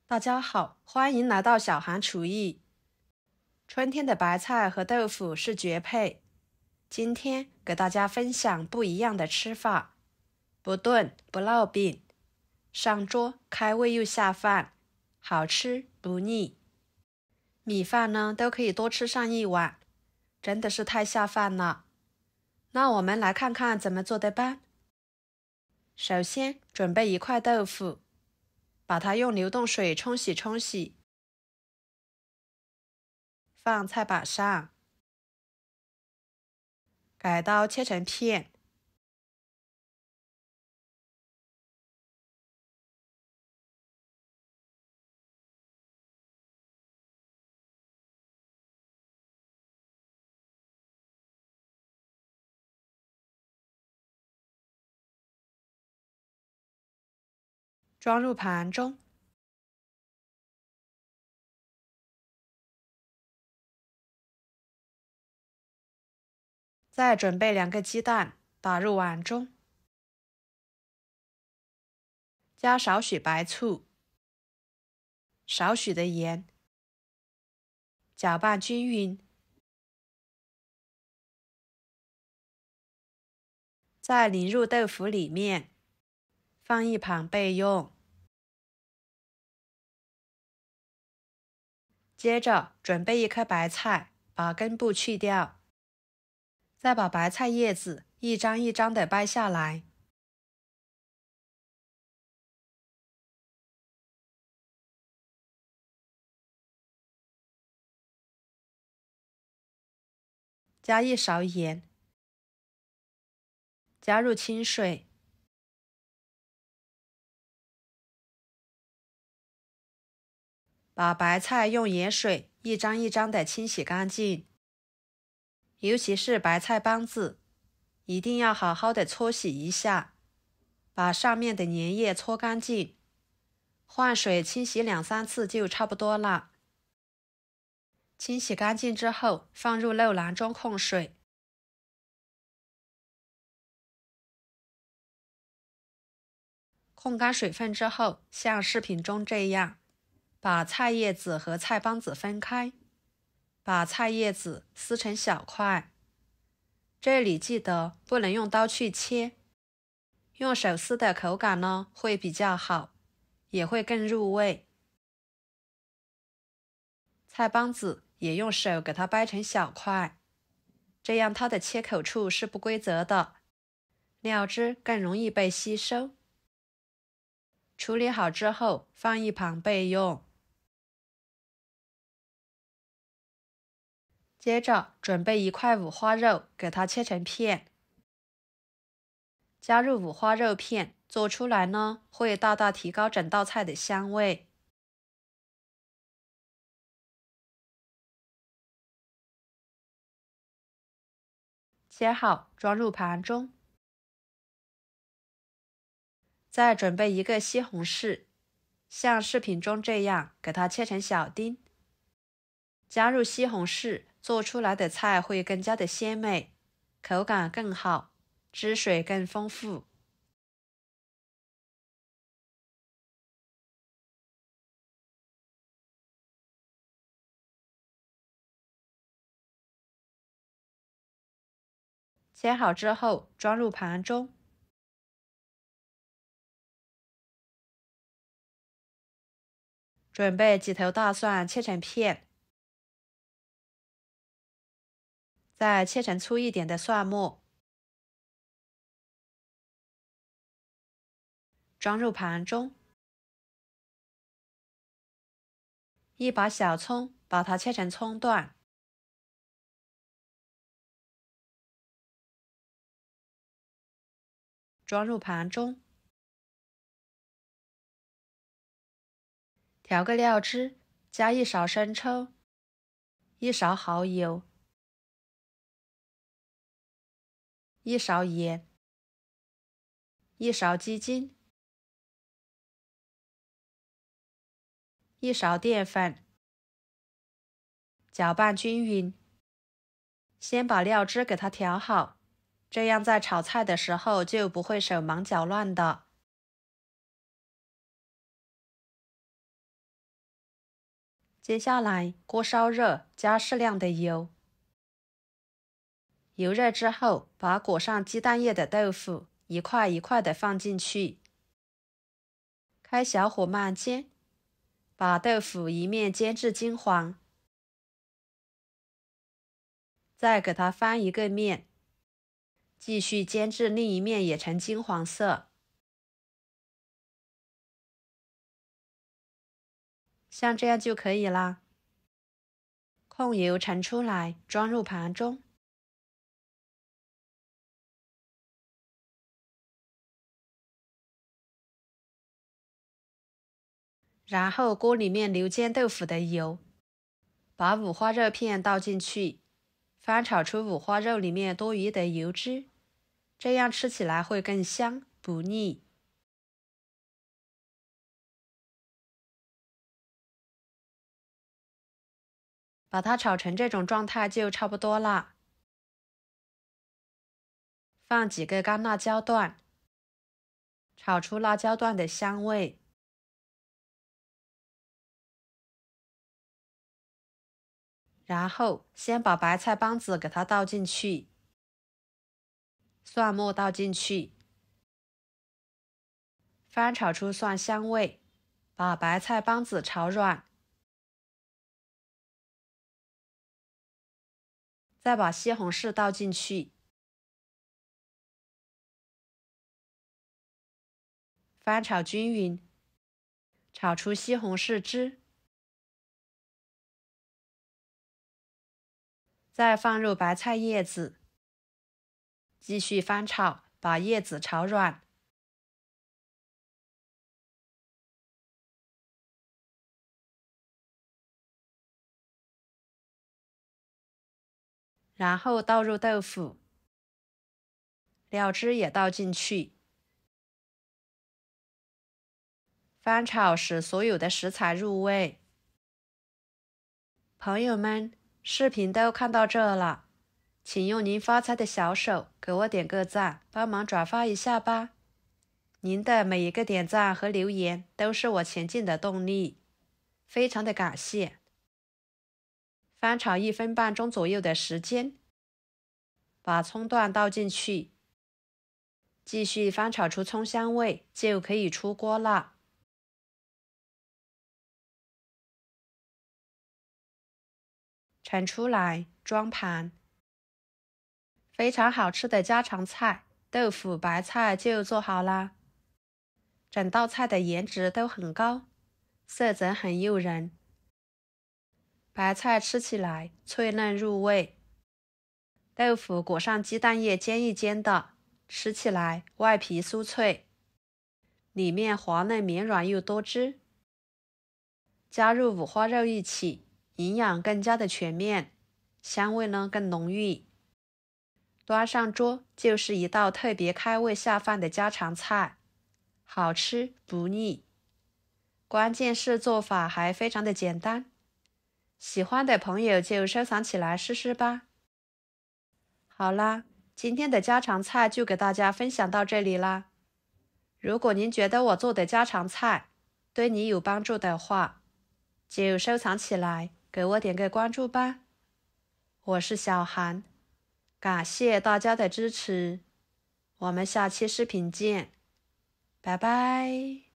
大家好，欢迎来到小韩厨艺。春天的白菜和豆腐是绝配。今天给大家分享不一样的吃法，不炖不烙饼，上桌开胃又下饭，好吃不腻。米饭呢都可以多吃上一碗，真的是太下饭了。那我们来看看怎么做的吧。首先准备一块豆腐，把它用流动水冲洗，放菜板上，改刀切成片，装入盘中。再准备2个鸡蛋，打入碗中，加少许白醋，少许的盐，搅拌均匀。再淋入豆腐里面，放一旁备用。接着准备1颗白菜，把根部去掉，再把白菜叶子一张一张的掰下来。加1勺盐，加入清水，把白菜用盐水一张一张的清洗干净，尤其是白菜帮子，一定要好好的搓洗一下，把上面的粘液搓干净，换水清洗2-3次就差不多了。清洗干净之后，放入漏篮中控水。控干水分之后，像视频中这样，把菜叶子和菜帮子分开，把菜叶子撕成小块。这里记得不能用刀去切，用手撕的口感呢会比较好，也会更入味。菜帮子也用手给它掰成小块，这样它的切口处是不规则的，料汁更容易被吸收。处理好之后，放一旁备用。接着准备1块五花肉，给它切成片，加入五花肉片，做出来呢会大大提高整道菜的香味。切好，装入盘中。再准备1个西红柿，像视频中这样给它切成小丁。加入西红柿，做出来的菜会更加的鲜美，口感更好，汁水更丰富。切好之后，装入盘中。准备几头大蒜切成片，再切成粗一点的蒜末，装入盘中。1把小葱，把它切成葱段，装入盘中。调个料汁，加1勺生抽，1勺蚝油，1勺盐，1勺鸡精，1勺淀粉，搅拌均匀。先把料汁给它调好，这样在炒菜的时候就不会手忙脚乱的。接下来，锅烧热，加适量的油。油热之后，把裹上鸡蛋液的豆腐一块一块的放进去，开小火慢煎，把豆腐一面煎至金黄，再给它翻一个面，继续煎至另一面也呈金黄色。像这样就可以啦。控油盛出来，装入盘中。然后锅里面留煎豆腐的油，把五花肉片倒进去，翻炒出五花肉里面多余的油脂，这样吃起来会更香，不腻。把它炒成这种状态就差不多啦。放几个干辣椒段，炒出辣椒段的香味。然后先把白菜帮子给它倒进去，蒜末倒进去，翻炒出蒜香味，把白菜帮子炒软，再把西红柿倒进去，翻炒均匀，炒出西红柿汁，再放入白菜叶子，继续翻炒，把叶子炒软。然后倒入豆腐，料汁也倒进去，翻炒使所有的食材入味。朋友们，视频都看到这了，请用您发财的小手给我点个赞，帮忙转发一下吧。您的每一个点赞和留言都是我前进的动力，非常的感谢。翻炒1分半钟左右的时间，把葱段倒进去，继续翻炒出葱香味，就可以出锅了。盛出来，装盘。非常好吃的家常菜豆腐白菜就做好啦。整道菜的颜值都很高，色泽很诱人。白菜吃起来脆嫩入味，豆腐裹上鸡蛋液煎一煎的，吃起来外皮酥脆，里面滑嫩绵软又多汁。加入五花肉一起，营养更加的全面，香味呢更浓郁。端上桌就是一道特别开胃下饭的家常菜，好吃不腻。关键是做法还非常的简单，喜欢的朋友就收藏起来试试吧。好啦，今天的家常菜就给大家分享到这里啦。如果您觉得我做的家常菜对你有帮助的话，就收藏起来，给我点个关注吧。我是小韩，感谢大家的支持，我们下期视频见，拜拜。